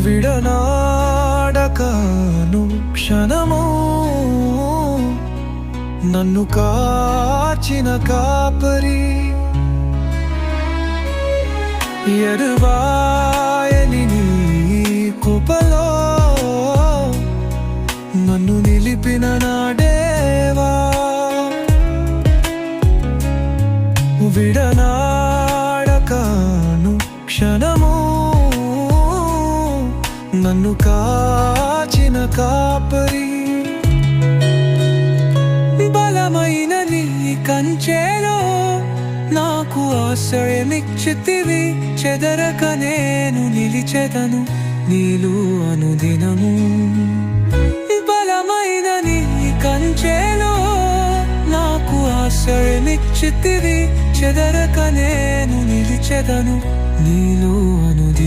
విడనాడకను క్షణము నన్ను కాచిన కాపరి ఎరువాయని నీ కృపలో నన్ను నిలిపిన నా దేవా విడనాడకను క్షణము నన్ను కాచిన కాపరి బలమైన నీ కంచెలో నాకు ఆశ్రయమిచ్చితివి చెదరక నేను నిలిచెదను నీలు అనుదినము బలమైన నీ కంచెలో నాకు ఆశ్రయమిచ్చితివి చెదరక నేను నిలిచెదను నీలు